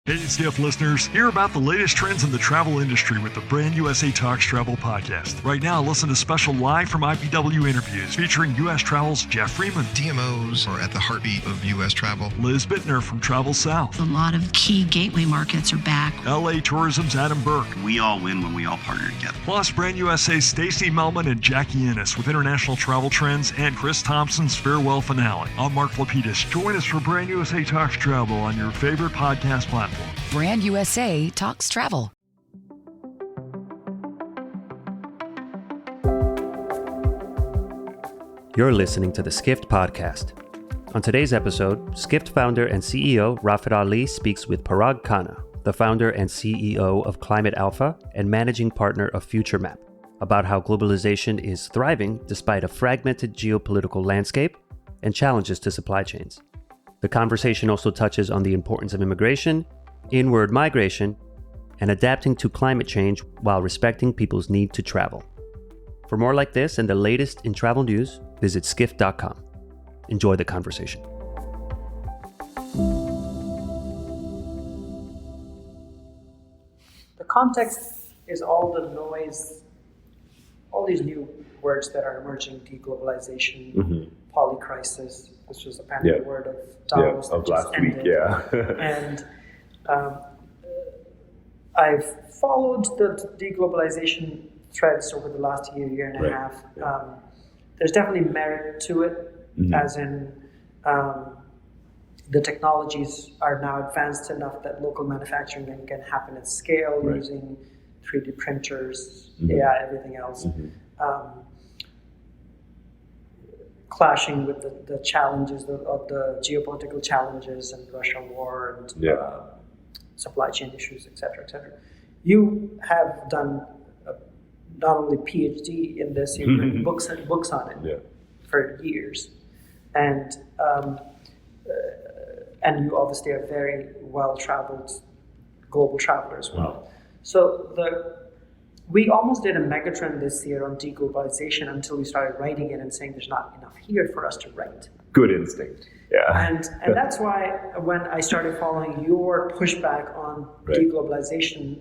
Hey, Skiff listeners, hear about the latest trends in the travel industry with the Brand USA Talks Travel podcast. Right now, listen to special live from IPW interviews featuring U.S. Travel's Jeff Freeman. DMOs are at the heartbeat of U.S. travel. Liz Bittner from Travel South. A lot of key gateway markets are back. LA Tourism's Adam Burke. We all win when we all partner together. Plus, Brand USA's Stacey Melman and Jackie Ennis with international travel trends and Chris Thompson's farewell finale. I'm Mark Lapidus. Join us for Brand USA Talks Travel on your favorite podcast platform. Brand USA Talks Travel. You're listening to the Skift podcast. On today's episode, Skift founder and CEO Rafet Ali speaks with Parag Khanna, the founder and CEO of Climate Alpha and managing partner of FutureMap, about how globalization is thriving despite a fragmented geopolitical landscape and challenges to supply chains. The conversation also touches on the importance of immigration, inward migration, and adapting to climate change while respecting people's need to travel. For more like this and the latest in travel news, visit skift.com. Enjoy the conversation. The context is all the noise, all these new words that are emerging: deglobalization, polycrisis. This was apparently the word of Davos of last week. And I've followed the deglobalization threads over the last year and a half. There's definitely merit to it, as in the technologies are now advanced enough that local manufacturing can happen at scale using 3D printers, AI, everything else. Clashing with the challenges of the geopolitical challenges and Russia war and supply chain issues, et cetera, et cetera. You have done not only PhD in this, you've written books on it for years, and you obviously are very well-traveled global traveler as well. So we almost did a megatrend this year on deglobalization until we started writing it and saying there's not enough here for us to write. Good instinct. Yeah. And that's why when I started following your pushback on deglobalization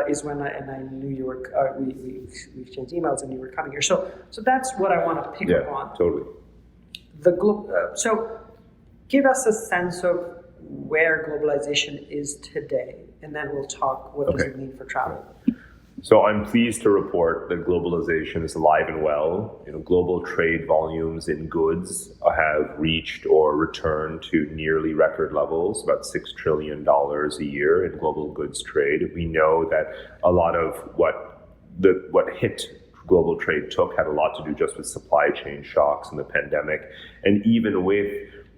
is when I knew you were, we exchanged emails and you were coming here. So that's what I want to pick up on. Totally. So give us a sense of where globalization is today, and then we'll talk what does it mean for travel. So I'm pleased to report that globalization is alive and well. Global trade volumes in goods have reached or returned to nearly record levels, about $6 trillion a year in global goods trade. We know that a lot of what hit global trade had a lot to do just with supply chain shocks and the pandemic, and even with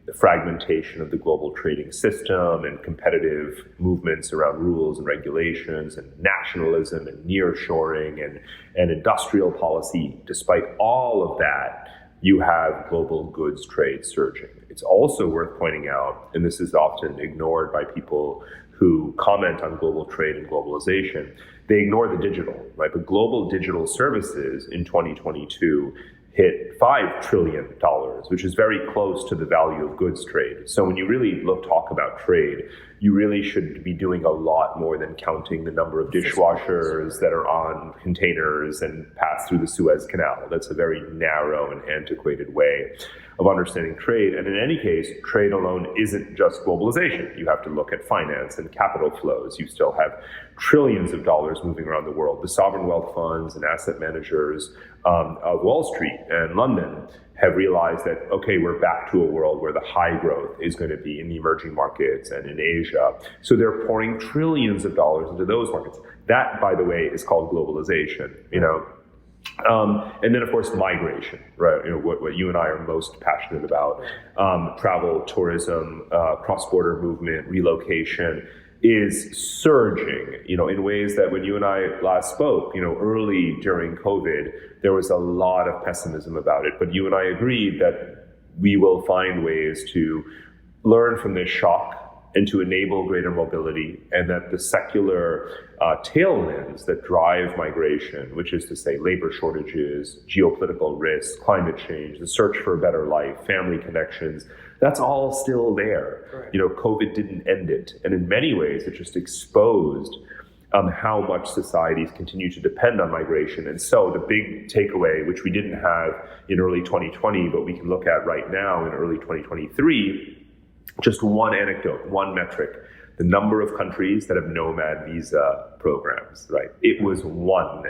the fragmentation of the global trading system and competitive movements around rules and regulations and nationalism and nearshoring and industrial policy. Despite all of that, you have global goods trade surging. It's also worth pointing out, and this is often ignored by people who comment on global trade and globalization, they ignore the digital, right? But global digital services in 2022 hit $5 trillion, which is very close to the value of goods trade. So when you really talk about trade, you really should be doing a lot more than counting the number of dishwashers that are on containers and pass through the Suez Canal. That's a very narrow and antiquated way of understanding trade. And in any case, trade alone isn't just globalization. You have to look at finance and capital flows. You still have trillions of dollars moving around the world. The sovereign wealth funds and asset managers of Wall Street and London have realized that, okay, we're back to a world where the high growth is going to be in the emerging markets and in Asia. So they're pouring trillions of dollars into those markets. That, by the way, is called globalization, and then, of course, migration, right? What you and I are most passionate about, travel, tourism, cross-border movement, relocation is surging, in ways that when you and I last spoke, early during COVID, there was a lot of pessimism about it. But you and I agreed that we will find ways to learn from this shock and to enable greater mobility, and that the secular tailwinds that drive migration, which is to say labor shortages, geopolitical risks, climate change, the search for a better life, family connections, that's all still there. Correct. COVID didn't end it. And in many ways, it just exposed how much societies continue to depend on migration. And so the big takeaway, which we didn't have in early 2020, but we can look at right now in early 2023, just one anecdote, one metric, the number of countries that have nomad visa programs, right? It was 1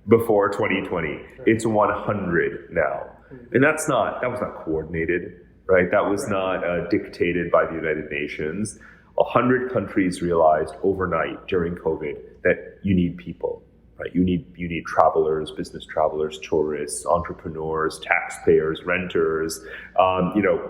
before 2020. It's 100 now. And that was not coordinated, right? That was not dictated by the United Nations. 100 countries realized overnight during COVID that you need people, right? You need travelers, business travelers, tourists, entrepreneurs, taxpayers, renters,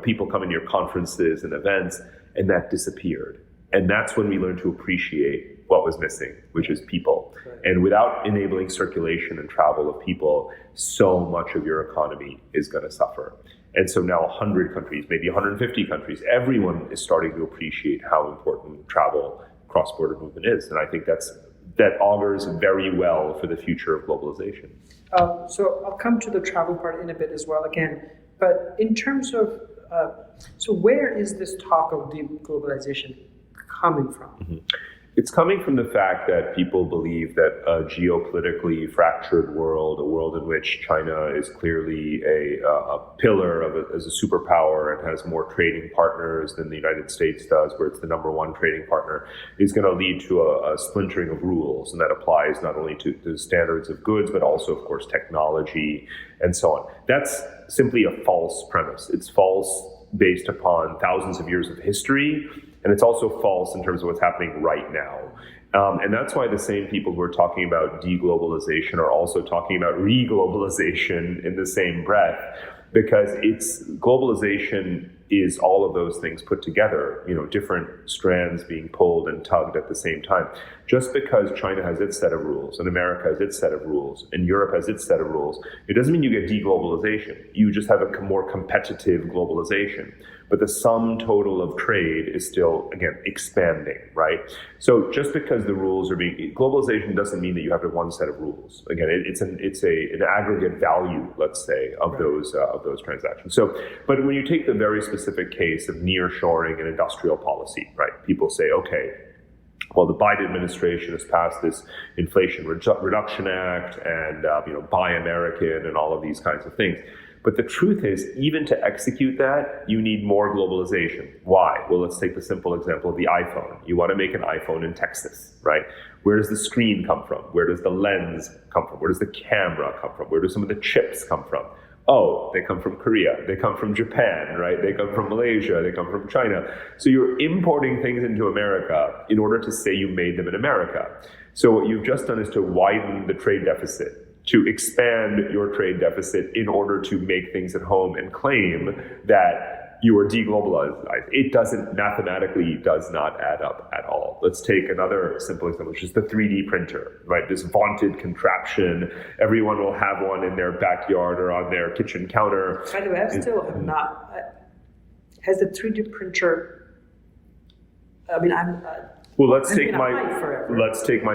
people coming to your conferences and events, and that disappeared. And that's when we learned to appreciate what was missing, which is people. Right. And without enabling circulation and travel of people, so much of your economy is going to suffer. And so now 100 countries, maybe 150 countries, everyone is starting to appreciate how important travel, cross-border movement is. And I think that augurs very well for the future of globalization. So I'll come to the travel part in a bit as well again. But in terms of, so where is this talk of deglobalization coming from? Mm-hmm. It's coming from the fact that people believe that a geopolitically fractured world, a world in which China is clearly a pillar as a superpower and has more trading partners than the United States does, where it's the number one trading partner, is going to lead to a splintering of rules. And that applies not only to the standards of goods, but also, of course, technology and so on. That's simply a false premise. It's false based upon thousands of years of history. And it's also false in terms of what's happening right now. And that's why the same people who are talking about deglobalization are also talking about reglobalization in the same breath, because globalization is all of those things put together, different strands being pulled and tugged at the same time. Just because China has its set of rules and America has its set of rules and Europe has its set of rules, it doesn't mean you get deglobalization. You just have a more competitive globalization. But the sum total of trade is still, again, expanding, right? So just because the rules are globalization doesn't mean that you have one set of rules. Again, it's an aggregate value, let's say, of those transactions. So, but when you take the very specific case of nearshoring and industrial policy, right? People say, okay, well, the Biden administration has passed this Inflation Reduction Act and Buy American and all of these kinds of things. But the truth is, even to execute that, you need more globalization. Why? Well, let's take the simple example of the iPhone. You want to make an iPhone in Texas, right? Where does the screen come from? Where does the lens come from? Where does the camera come from? Where do some of the chips come from? Oh, they come from Korea. They come from Japan, right? They come from Malaysia. They come from China. So you're importing things into America in order to say you made them in America. So what you've just done is to widen the trade deficit, to expand your trade deficit in order to make things at home and claim that you are deglobalized. It mathematically does not add up at all. Let's take another simple example, which is the 3D printer, right? This vaunted contraption. Everyone will have one in their backyard or on their kitchen counter. By the way, I still have not, has the 3D printer, well, let's take my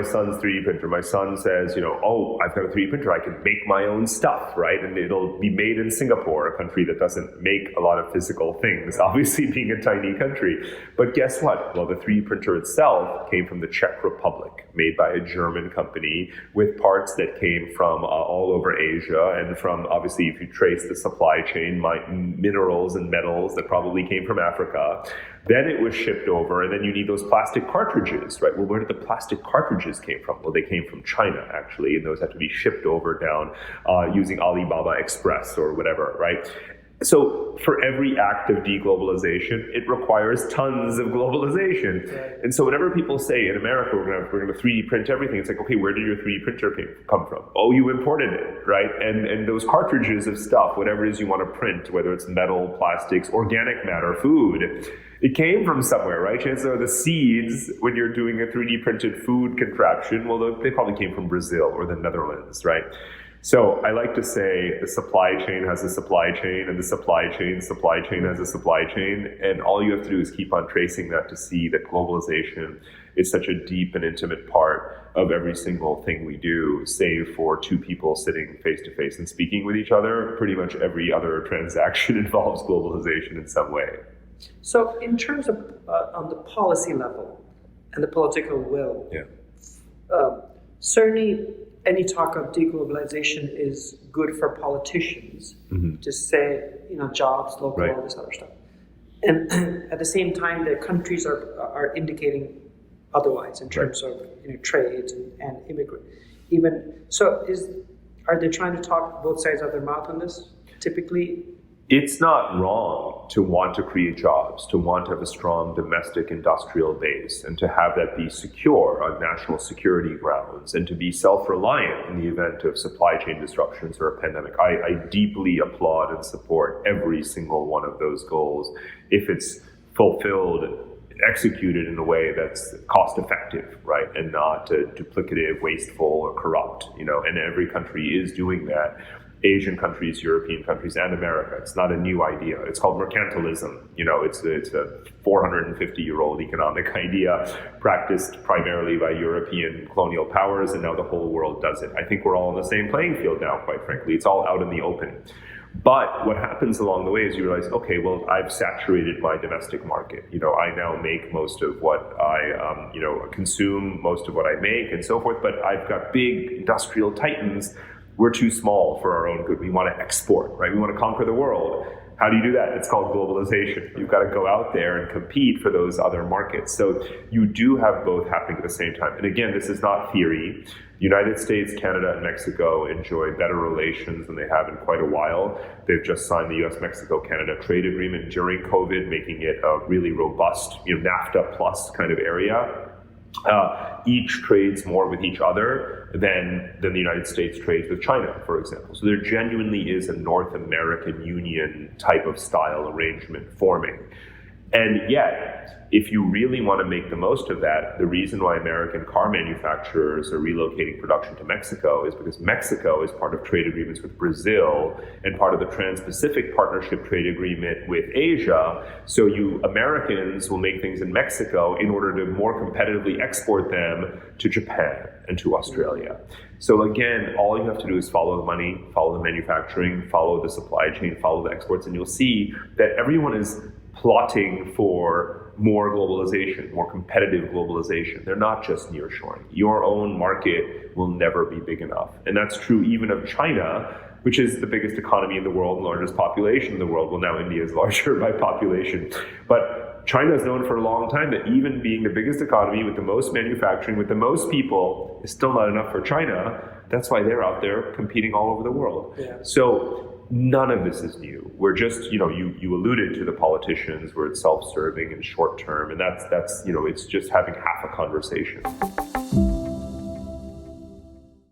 son's 3D printer. My son says, oh, I've got a 3D printer. I can make my own stuff, right? And it'll be made in Singapore, a country that doesn't make a lot of physical things, obviously being a tiny country. But guess what? Well, the 3D printer itself came from the Czech Republic, made by a German company with parts that came from all over Asia and from, obviously, if you trace the supply chain, minerals and metals that probably came from Africa. Then it was shipped over, and then you need those plastic cartridges, right? Well, where did the plastic cartridges came from? Well, they came from China, actually, and those had to be shipped over down using Alibaba Express or whatever, right? So for every act of deglobalization, it requires tons of globalization. Right. And so whenever people say in America, we're going to 3D print everything, it's like, okay, where did your 3D printer come from? Oh, you imported it, right? And those cartridges of stuff, whatever it is you want to print, whether it's metal, plastics, organic matter, food, it came from somewhere, right? Chances are the seeds, when you're doing a 3D printed food contraption, well, they probably came from Brazil or the Netherlands, right? So I like to say the supply chain has a supply chain, and the supply chain has a supply chain. And all you have to do is keep on tracing that to see that globalization is such a deep and intimate part of every single thing we do, save for two people sitting face to face and speaking with each other. Pretty much every other transaction involves globalization in some way. So in terms of on the policy level and the political will, certainly any talk of deglobalization is good for politicians to say, jobs, local, all this other stuff. And at the same time, the countries are indicating otherwise in terms of trade and immigrant. Are they trying to talk both sides of their mouth on this? Typically, it's not wrong to want to create jobs, to want to have a strong domestic industrial base, and to have that be secure on national security grounds, and to be self-reliant in the event of supply chain disruptions or a pandemic. I deeply applaud and support every single one of those goals if it's fulfilled, executed in a way that's cost effective, right, and not duplicative, wasteful, or corrupt. And every country is doing that. Asian countries, European countries, and America. It's not a new idea. It's called mercantilism. It's a 450-year-old economic idea practiced primarily by European colonial powers, and now the whole world does it. I think we're all on the same playing field now, quite frankly. It's all out in the open. But what happens along the way is you realize, okay, well, I've saturated my domestic market. I now make most of what I, consume, most of what I make, and so forth. But I've got big industrial titans. We're too small for our own good. We want to export, right? We want to conquer the world. How do you do that? It's called globalization. You've got to go out there and compete for those other markets. So you do have both happening at the same time. And again, this is not theory. The United States, Canada, and Mexico enjoy better relations than they have in quite a while. They've just signed the U.S.-Mexico-Canada trade agreement during COVID, making it a really robust, NAFTA plus kind of area. Each trades more with each other than the United States trades with China, for example. So there genuinely is a North American Union type of style arrangement forming. And yet, if you really want to make the most of that, the reason why American car manufacturers are relocating production to Mexico is because Mexico is part of trade agreements with Brazil and part of the Trans-Pacific Partnership Trade Agreement with Asia. So you Americans will make things in Mexico in order to more competitively export them to Japan and to Australia. So again, all you have to do is follow the money, follow the manufacturing, follow the supply chain, follow the exports, and you'll see that everyone is plotting for more globalization, more competitive globalization. They're not just nearshoring. Your own market will never be big enough. And that's true even of China, which is the biggest economy in the world, the largest population in the world. Well, now India is larger by population. But China is known for a long time that even being the biggest economy with the most manufacturing, with the most people, is still not enough for China. That's why they're out there competing all over the world. Yeah. So none of this is new. We're just, you alluded to the politicians where it's self-serving and short-term, and that's it's just having half a conversation.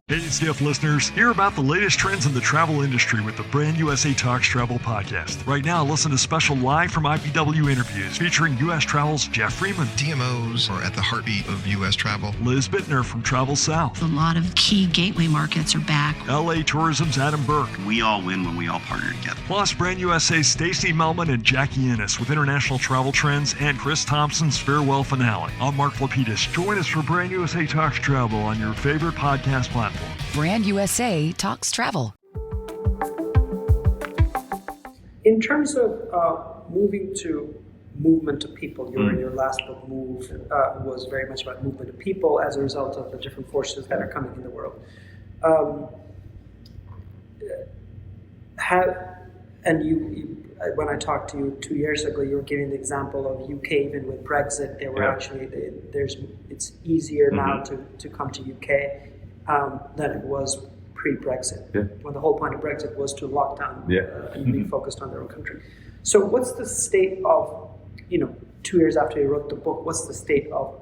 Hey, CF listeners, hear about the latest trends in the travel industry with the Brand USA Talks Travel podcast. Right now, listen to special live from IPW interviews featuring U.S. Travel's Jeff Freeman. DMOs are at the heartbeat of U.S. travel. Liz Bittner from Travel South. A lot of key gateway markets are back. LA Tourism's Adam Burke. We all win when we all partner together. Plus, Brand USA's Stacey Melman and Jackie Ennis with international travel trends and Chris Thompson's farewell finale. I'm Mark Lapidus. Join us for Brand USA Talks Travel on your favorite podcast platform. Brand USA Talks Travel. In terms of moving to movement of people, your last book, Move, was very much about movement of people as a result of the different forces that are coming in the world. When I talked to you 2 years ago, you were giving the example of UK. Even with Brexit, they were it's easier now to come to UK than it was pre-Brexit, when the whole point of Brexit was to lock down and be focused on their own country. So what's the state of, 2 years after you wrote the book, what's the state of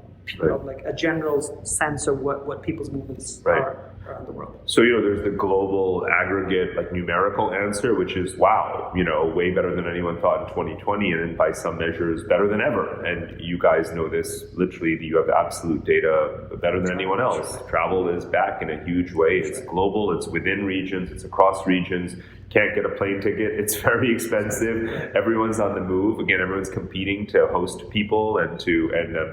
like a general sense of what people's movements are around the world. So, there's the global aggregate, like numerical answer, which is, wow, way better than anyone thought in 2020, and by some measures better than ever. And you guys know this, literally, you have absolute data better than anyone else. Travel is back in a huge way. It's global, it's within regions, it's across regions. Can't get a plane ticket. It's very expensive. Everyone's on the move. Again, everyone's competing to host people and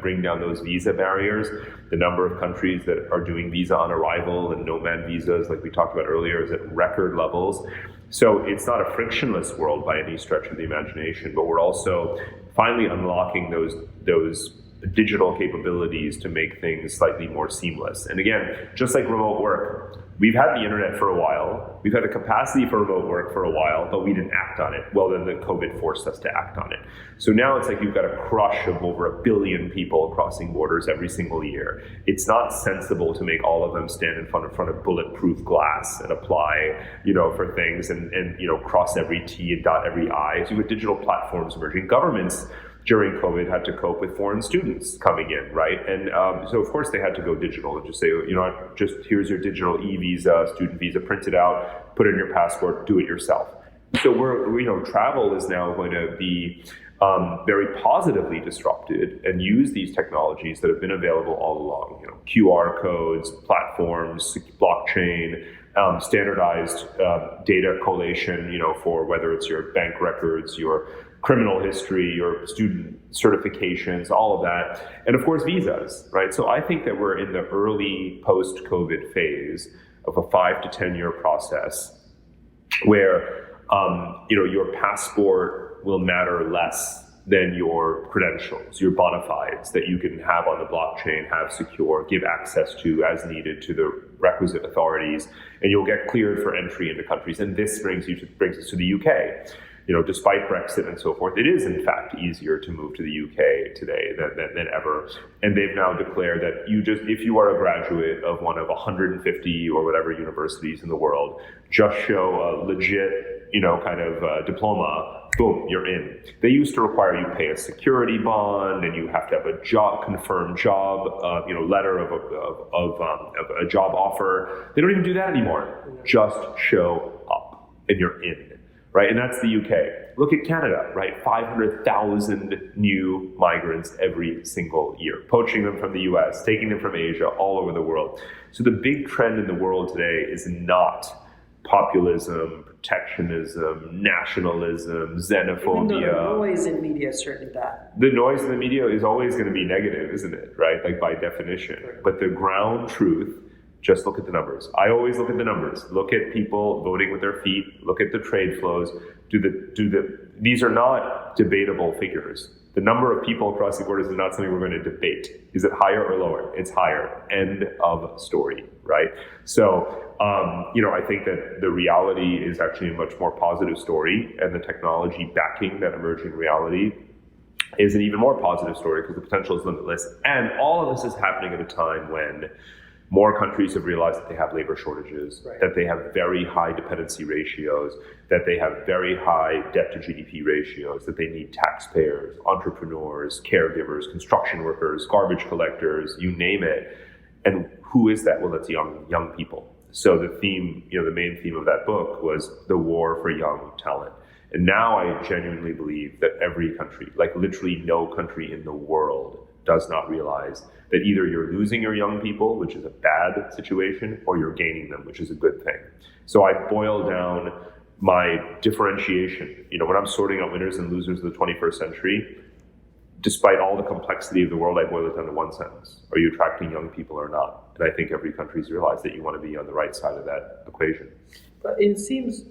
bring down those visa barriers. The number of countries that are doing visa on arrival and nomad visas, like we talked about earlier, is at record levels. So it's not a frictionless world by any stretch of the imagination, but we're also finally unlocking those digital capabilities to make things slightly more seamless. And again, just like remote work, we've had the internet for a while, we've had the capacity for remote work for a while, but we didn't act on it. Well, then the COVID forced us to act on it. So now it's like you've got a crush of over 1 billion people crossing borders every single year. It's not sensible to make all of them stand in front of bulletproof glass and apply, for things and cross every T and dot every I. So you have digital platforms emerging. Governments during COVID had to cope with foreign students coming in, right? And so of course they had to go digital and just say, just here's your digital e-visa, student visa, print it out, put it in your passport, do it yourself. So travel is now going to be very positively disrupted and use these technologies that have been available all along. QR codes, platforms, blockchain, standardized data collation, for whether it's your bank records, your criminal history, your student certifications, all of that. And of course, visas, right? So I think that we're in the early post-COVID phase of a 5 to 10 year process where, your passport will matter less than your credentials, your bona fides that you can have on the blockchain, have secure, give access to as needed to the requisite authorities, and you'll get cleared for entry into countries. And this brings us to the UK. Despite Brexit and so forth, it is in fact easier to move to the UK today than ever. And they've now declared that if you are a graduate of one of 150 or whatever universities in the world, just show a legit, diploma, boom, you're in. They used to require you pay a security bond, and you have to have a confirmed job, letter of a job offer. They don't even do that anymore. Just show up, and you're in. Right, and that's the UK. Look at Canada, right? 500,000 new migrants every single year, poaching them from the US, taking them from Asia, all over the world. So the big trend in the world today is not populism, protectionism, nationalism, xenophobia. Even though the noise in media is certainly that. The noise in the media is always going to be negative, isn't it? Right, like by definition. Right. But the ground truth, just look at the numbers. I always look at the numbers. Look at people voting with their feet. Look at the trade flows. These are not debatable figures. The number of people crossing borders is not something we're going to debate. Is it higher or lower? It's higher. End of story, right? So, I think that the reality is actually a much more positive story, and the technology backing that emerging reality is an even more positive story because the potential is limitless. And all of this is happening at a time when more countries have realized that they have labor shortages, right, that they have very high dependency ratios, that they have very high debt to GDP ratios, that they need taxpayers, entrepreneurs, caregivers, construction workers, garbage collectors, you name it. And who is that? Well, that's young people. So the theme, the main theme of that book was the war for young talent. And now I genuinely believe that every country, like literally no country in the world, does not realize that either you're losing your young people, which is a bad situation, or you're gaining them, which is a good thing. So I boil down my differentiation. When I'm sorting out winners and losers of the 21st century, despite all the complexity of the world, I boil it down to one sentence. Are you attracting young people or not? And I think every country's realized that you want to be on the right side of that equation. But it seems,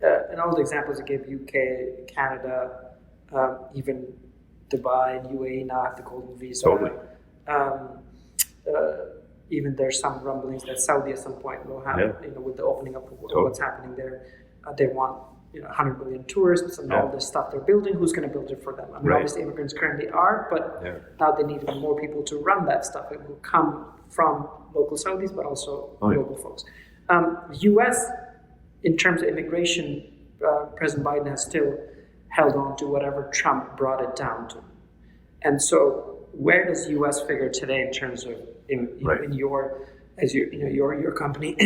in all the examples you gave, UK, Canada, even Dubai and UAE now have the golden visa. Totally. Even there's some rumblings that Saudi at some point will have, with the opening up of what's happening there. They want 100 million tourists and all this stuff they're building. Who's going to build it for them? I mean, obviously immigrants currently are, but now they need more people to run that stuff. It will come from local Saudis, but also global folks. U.S., in terms of immigration, President Biden has still held on to whatever Trump brought it down to. And so where does U.S. figure today in terms of, in your as your company,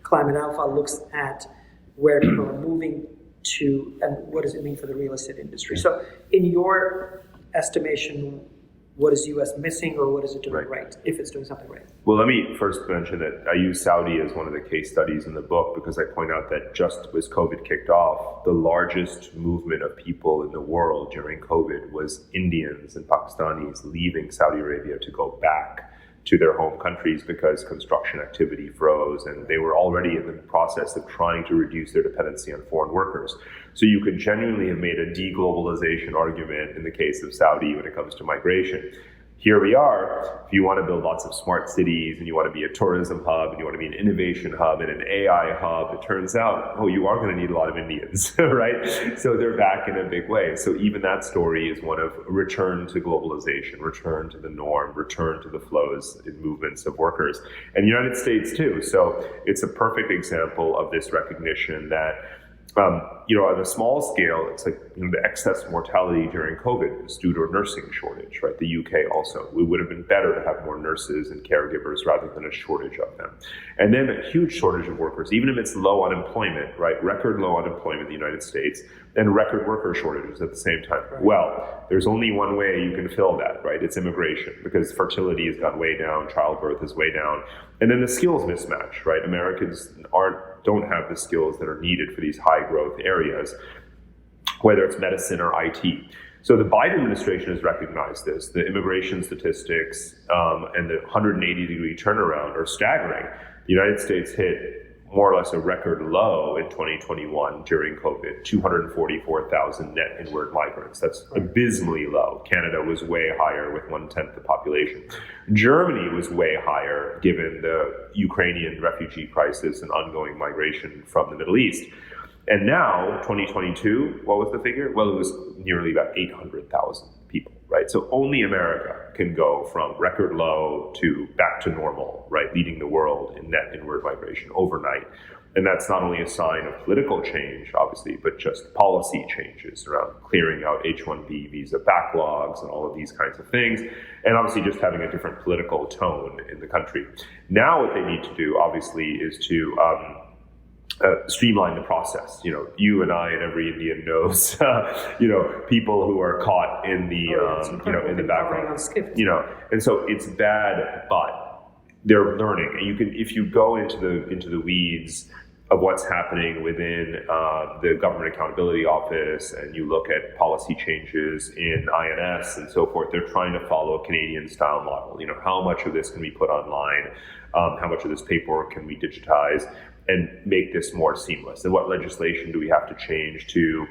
Climate Alpha, looks at where people are moving to and what does it mean for the real estate industry. So in your estimation, what is U.S. missing, or what is it doing right, if it's doing something right? Well, let me first mention that I use Saudi as one of the case studies in the book because I point out that just as COVID kicked off, the largest movement of people in the world during COVID was Indians and Pakistanis leaving Saudi Arabia to go back to their home countries because construction activity froze, and they were already in the process of trying to reduce their dependency on foreign workers. So you could genuinely have made a deglobalization argument in the case of Saudi when it comes to migration. Here we are, if you want to build lots of smart cities and you want to be a tourism hub and you want to be an innovation hub and an AI hub, it turns out, you are going to need a lot of Indians, right? So they're back in a big way. So even that story is one of return to globalization, return to the norm, return to the flows and movements of workers. And the United States too. So it's a perfect example of this recognition that on a small scale, it's like the excess mortality during COVID is due to a nursing shortage, right? The UK also. It would have been better to have more nurses and caregivers rather than a shortage of them. And then a huge shortage of workers, even if it's low unemployment, right? Record low unemployment in the United States, and record worker shortages at the same time. Right. Well, there's only one way you can fill that, right? It's immigration, because fertility has gone way down, childbirth is way down. And then the skills mismatch, right? Americans don't have the skills that are needed for these high growth areas, whether it's medicine or IT. So the Biden administration has recognized this. The immigration statistics and the 180-degree turnaround are staggering. The United States hit more or less a record low in 2021 during COVID, 244,000 net inward migrants. That's abysmally low. Canada was way higher with 1/10 the population. Germany was way higher given the Ukrainian refugee crisis and ongoing migration from the Middle East. And now, 2022, what was the figure? Well, it was nearly about 800,000 people, right? So only America can go from record low to back to normal, right? Leading the world in net inward migration overnight. And that's not only a sign of political change, obviously, but just policy changes around clearing out H-1B visa backlogs and all of these kinds of things. And obviously just having a different political tone in the country. Now what they need to do, obviously, is to streamline the process. You and I and every Indian knows, people who are caught in the, in the background, and so it's bad, but they're learning. And if you go into the weeds of what's happening within the Government Accountability Office, and you look at policy changes in INS and so forth, they're trying to follow a Canadian-style model. How much of this can be put online? How much of this paperwork can we digitize and make this more seamless? And what legislation do we have to change to,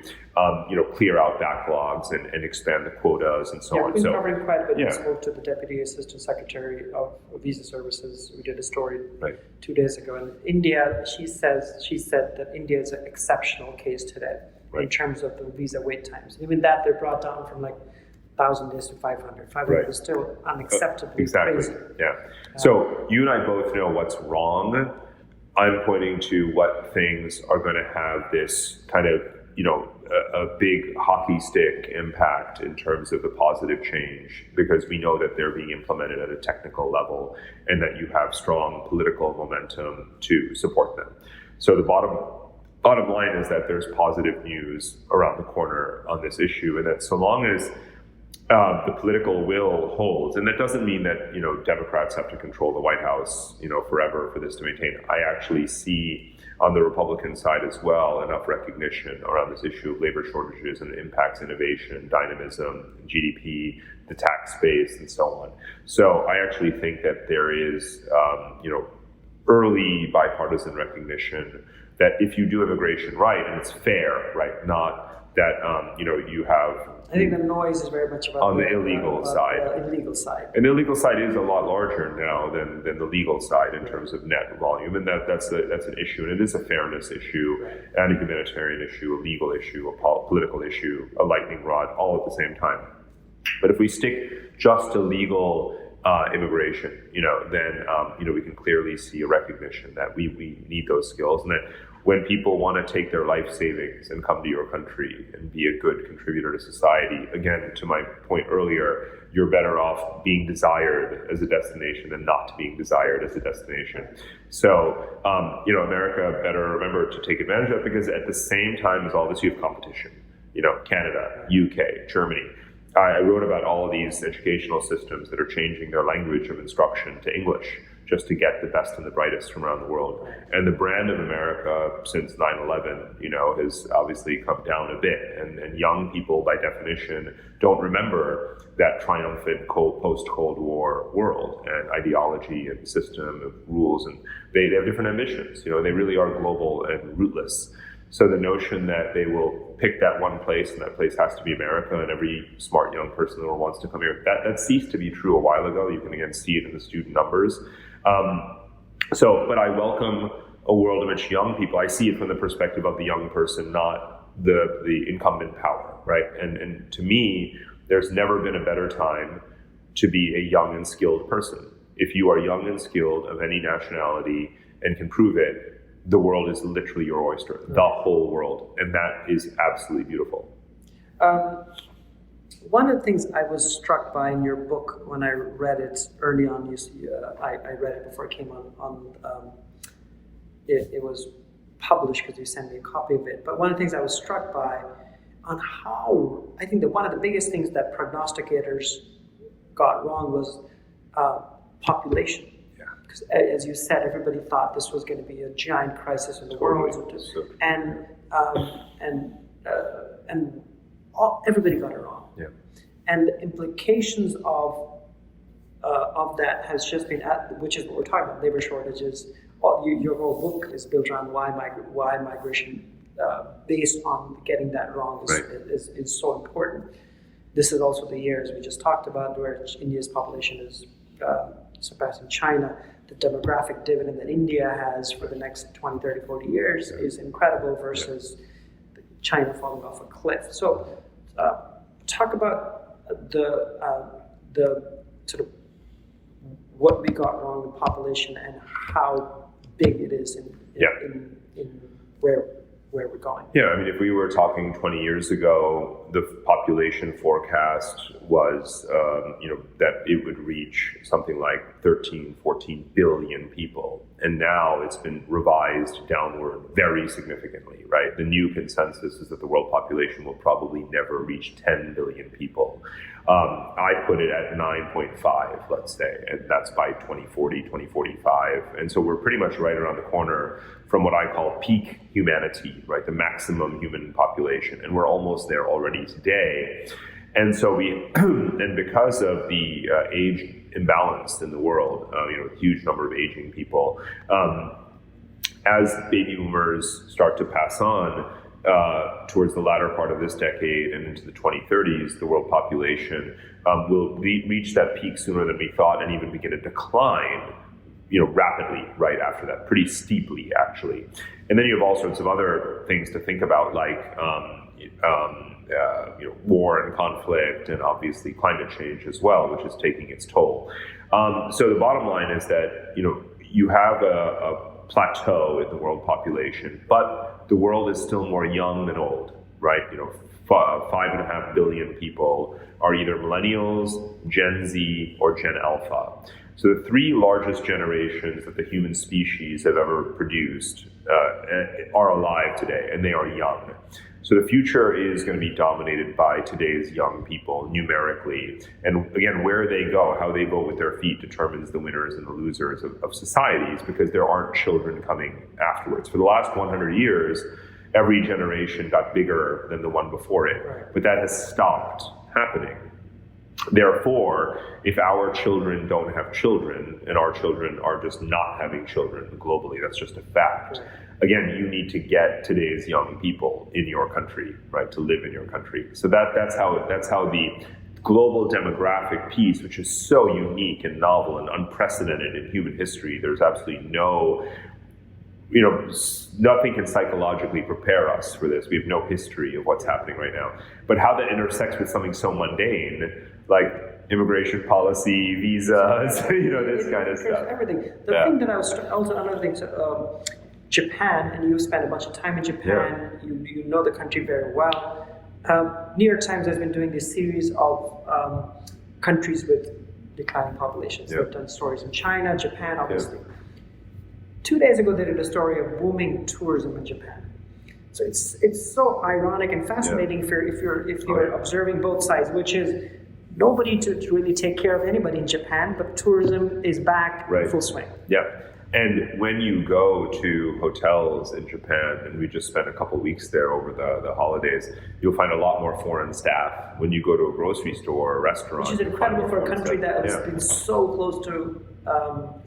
clear out backlogs and expand the quotas and so on? We've been covering quite a bit. We spoke to the Deputy Assistant Secretary of Visa Services. We did a story 2 days ago. And India, she said that India is an exceptional case today in terms of the visa wait times. Even that, they're brought down from 1,000 days to 500. 500 is still unacceptably crazy. Yeah. So you and I both know what's wrong. I'm pointing to what things are going to have this kind of, a big hockey stick impact in terms of the positive change, because we know that they're being implemented at a technical level and that you have strong political momentum to support them. So the bottom line is that there's positive news around the corner on this issue, and that so long as the political will holds, and that doesn't mean that Democrats have to control the White House forever for this to maintain. I actually see on the Republican side as well enough recognition around this issue of labor shortages and impacts innovation, dynamism, GDP, the tax base, and so on. So I actually think that there is early bipartisan recognition that if you do immigration right, and it's fair, right, not that you have. I think the noise is very much about on the illegal side. And the illegal side is a lot larger now than the legal side in terms of net volume, and that's an issue, and it is a fairness issue, and a humanitarian issue, a legal issue, a political issue, a lightning rod, all at the same time. But if we stick just to legal immigration, then we can clearly see a recognition that we need those skills, and that when people want to take their life savings and come to your country and be a good contributor to society, again, to my point earlier, you're better off being desired as a destination than not being desired as a destination. So, America better remember to take advantage of that, because at the same time as all this, you have competition. Canada, UK, Germany. I wrote about all of these educational systems that are changing their language of instruction to English just to get the best and the brightest from around the world. And the brand of America since 9/11, has obviously come down a bit. And young people, by definition, don't remember that triumphant post-Cold War world and ideology and system of rules. And they have different ambitions. They really are global and rootless. So the notion that they will pick that one place and that place has to be America and every smart young person in the world wants to come here, that ceased to be true a while ago. You can again see it in the student numbers. But I welcome a world in which young people, I see it from the perspective of the young person, not the incumbent power, right? And to me, there's never been a better time to be a young and skilled person. If you are young and skilled of any nationality and can prove it, the world is literally your oyster, the whole world. And that is absolutely beautiful. One of the things I was struck by in your book when I read it early on, I read it before it came on it was published because you sent me a copy of it. But one of the things I was struck by on how, I think that one of the biggest things that prognosticators got wrong was population. Because as you said, everybody thought this was going to be a giant crisis in the world, and everybody got it wrong. Yeah. And the implications of that has just been, which is what we're talking about, labor shortages. Your whole book is built around why migration, based on getting that wrong, is so important. This is also the year, as we just talked about, where India's population is surpassing China. The demographic dividend that India has for the next 20, 30, 40 years is incredible versus China falling off a cliff. So talk about the sort of what we got wrong with population and how big it is in where we're going. Yeah, I mean, if we were talking 20 years ago, the population forecast was, that it would reach something like 13, 14 billion people. And now it's been revised downward very significantly, right? The new consensus is that the world population will probably never reach 10 billion people. I put it at 9.5, let's say, and that's by 2040, 2045. And so we're pretty much right around the corner from what I call peak humanity, right? The maximum human population. And we're almost there already today. And so and because of the age imbalance in the world, huge number of aging people, as baby boomers start to pass on towards the latter part of this decade and into the 2030s, the world population will reach that peak sooner than we thought and even begin to decline, rapidly right after that, pretty steeply actually. And then you have all sorts of other things to think about, like war and conflict, and obviously climate change as well, which is taking its toll. So the bottom line is that you have a plateau in the world population, but the world is still more young than old, right? 5.5 billion people are either millennials, Gen Z, or Gen Alpha. So the three largest generations that the human species have ever produced are alive today, and they are young. So the future is going to be dominated by today's young people numerically. And again, where they go, how they vote with their feet determines the winners and the losers of societies, because there aren't children coming afterwards. For the last 100 years, every generation got bigger than the one before it, but that has stopped happening. Therefore, if our children don't have children, and our children are just not having children globally, that's just a fact. Again, you need to get today's young people in your country, right, to live in your country. So that's how the global demographic piece, which is so unique and novel and unprecedented in human history, there's absolutely nothing can psychologically prepare us for this. We have no history of what's happening right now. But how that intersects with something so mundane, like immigration policy, visas, this kind of stuff. Everything. The thing that I was also another thing. Japan, and you've spent a bunch of time in Japan, you know the country very well. New York Times has been doing this series of countries with declining populations. They've done stories in China, Japan, obviously. 2 days ago, they did a story of booming tourism in Japan. So it's so ironic and fascinating if you're observing both sides, which is nobody to really take care of anybody in Japan, but tourism is back in full swing. Yeah. And when you go to hotels in Japan, and we just spent a couple of weeks there over the holidays, you'll find a lot more foreign staff. When you go to a grocery store or a restaurant, which is incredible for a country that has been so close to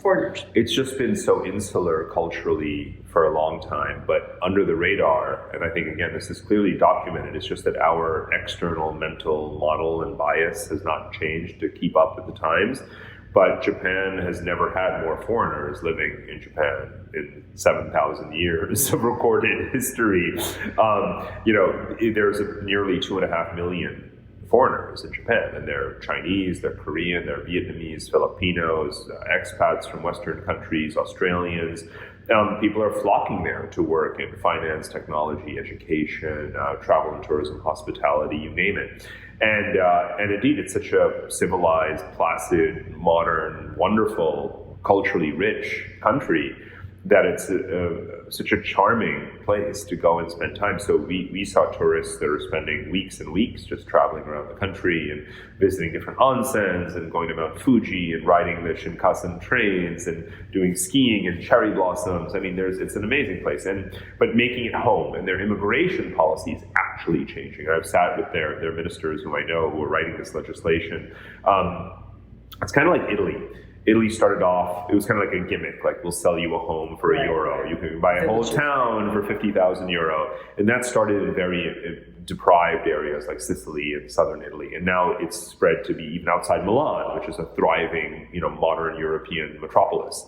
foreigners. It's just been so insular culturally for a long time, but under the radar. And I think, again, this is clearly documented. It's just that our external mental model and bias has not changed to keep up with the times. But Japan has never had more foreigners living in Japan in 7,000 years of recorded history. There's nearly 2.5 million foreigners in Japan, and they're Chinese, they're Korean, they're Vietnamese, Filipinos, expats from Western countries, Australians. People are flocking there to work in finance, technology, education, travel and tourism, hospitality, you name it. And indeed, it's such a civilized, placid, modern, wonderful, culturally rich country that it's such a charming place to go and spend time. So we saw tourists that are spending weeks and weeks just traveling around the country and visiting different onsens and going to Mount Fuji and riding the Shinkansen trains and doing skiing and cherry blossoms. I mean, it's an amazing place. But making it home, and their immigration policy is actually changing. I've sat with their ministers who I know who are writing this legislation. It's kind of like Italy. Italy started off, it was kind of like a gimmick, like we'll sell you a home for €1. You can buy a whole town for €50,000. And that started in very deprived areas like Sicily and southern Italy. And now it's spread to be even outside Milan, which is a thriving, modern European metropolis.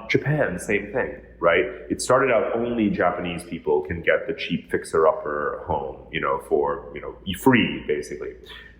Japan, same thing, right? It started out only Japanese people can get the cheap fixer-upper home, for, free, basically.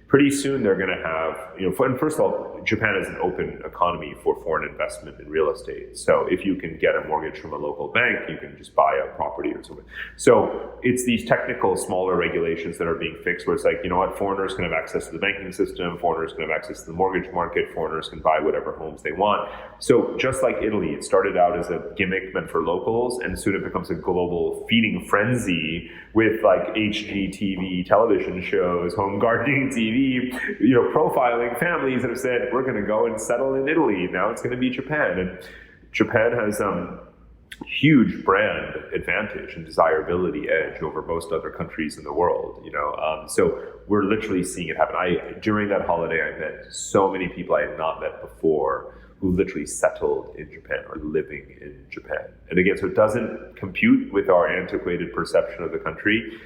Pretty soon they're going to have, and first of all, Japan is an open economy for foreign investment in real estate. So if you can get a mortgage from a local bank, you can just buy a property or something. So it's these technical, smaller regulations that are being fixed where it's like, foreigners can have access to the banking system, foreigners can have access to the mortgage market, foreigners can buy whatever homes they want. So just like Italy, it started out as a gimmick meant for locals, and soon it becomes a global feeding frenzy with like HGTV television shows, home gardening TV, profiling families that have said, we're going to go and settle in Italy. Now it's going to be Japan. And Japan has huge brand advantage and desirability edge over most other countries in the world, So we're literally seeing it happen. During that holiday, I met so many people I had not met before who literally settled in Japan or living in Japan. And again, so it doesn't compute with our antiquated perception of the country.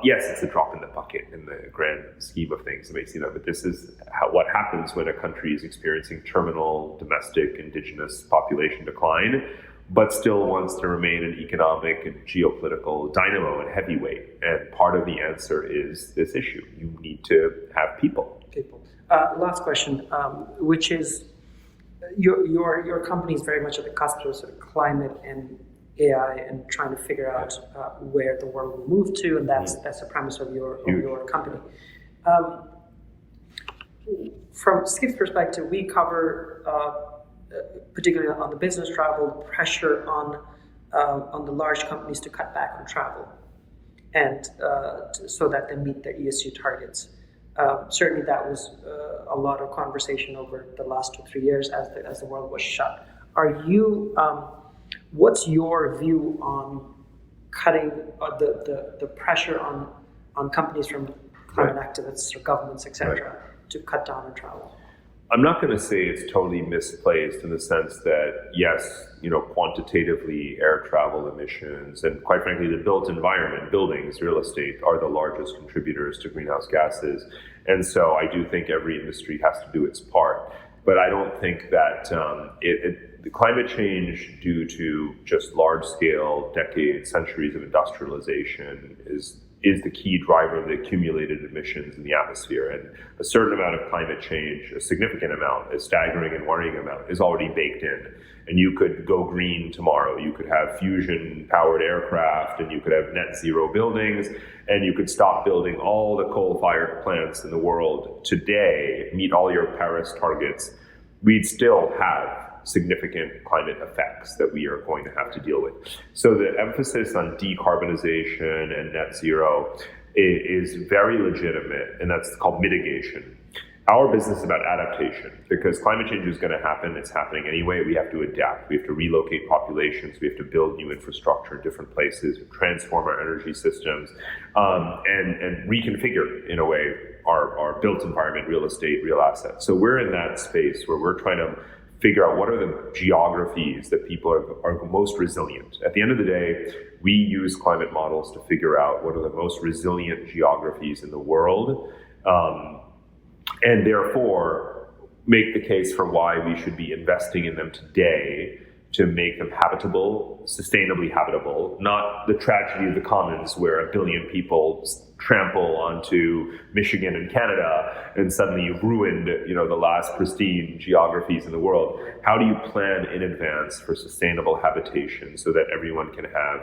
Yes, it's a drop in the bucket in the grand scheme of things. It may seem that, but this is what happens when a country is experiencing terminal domestic indigenous population decline, but still wants to remain an economic and geopolitical dynamo and heavyweight. And part of the answer is this issue. You need to have people. Last question, which is your company is very much at the cusp of sort of climate and AI and trying to figure out where the world will move to, and that's the premise of your company. From Skift's perspective, we cover, particularly on the business travel, pressure on the large companies to cut back on travel, and so that they meet their ESG targets. Certainly, that was a lot of conversation over the last 2-3 years as the world was shut. Are you? What's your view on cutting the pressure on companies from climate activists or governments, etc., to cut down on travel? I'm not going to say it's totally misplaced in the sense that, yes, quantitatively air travel emissions and quite frankly, the built environment, buildings, real estate are the largest contributors to greenhouse gases. And so I do think every industry has to do its part. But I don't think that the climate change due to just large scale, decades, centuries of industrialization is is the key driver of the accumulated emissions in the atmosphere. And a certain amount of climate change, a significant amount, a staggering and worrying amount, is already baked in. And you could go green tomorrow. You could have fusion-powered aircraft, and you could have net zero buildings, and you could stop building all the coal-fired plants in the world today, meet all your Paris targets. We'd still have significant climate effects that we are going to have to deal with. So the emphasis on decarbonization and net zero is very legitimate, and that's called mitigation. Our business is about adaptation, because climate change is going to happen. It's happening anyway. We have to adapt. We have to relocate populations. We have to build new infrastructure in different places, transform our energy systems, and reconfigure, in a way, our built environment, real estate, real assets. So we're in that space where we're trying to figure out what are the geographies that people are most resilient. At the end of the day, we use climate models to figure out what are the most resilient geographies in the world, and therefore make the case for why we should be investing in them today to make them habitable, sustainably habitable, not the tragedy of the commons where 1 billion people trample onto Michigan and Canada and suddenly you've ruined, the last pristine geographies in the world. How do you plan in advance for sustainable habitation so that everyone can have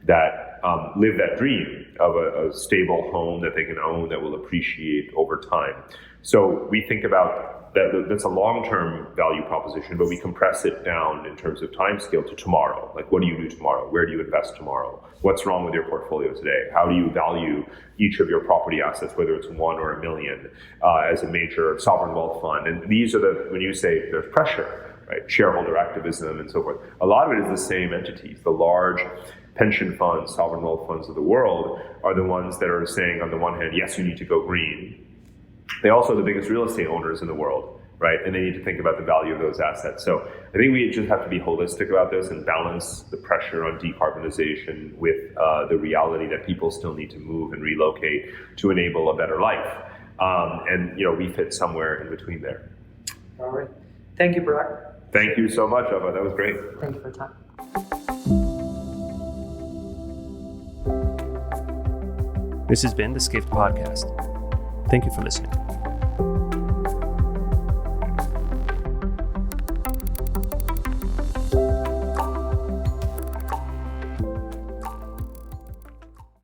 that, live that dream of a stable home that they can own that will appreciate over time? So we think about that's a long-term value proposition, but we compress it down in terms of time scale to tomorrow. Like, what do you do tomorrow? Where do you invest tomorrow? What's wrong with your portfolio today? How do you value each of your property assets, whether it's 1 or 1 million, as a major sovereign wealth fund? And these are when you say there's pressure, right? Shareholder activism and so forth. A lot of it is the same entities. The large pension funds, sovereign wealth funds of the world are the ones that are saying, on the one hand, yes, you need to go green. They also are the biggest real estate owners in the world, right? And they need to think about the value of those assets. So I think we just have to be holistic about this and balance the pressure on decarbonization with the reality that people still need to move and relocate to enable a better life. And we fit somewhere in between there. All right. Thank you, Parag. Thank you so much, Ava. That was great. Thank you for your time. This has been the Skift Podcast. Thank you for listening.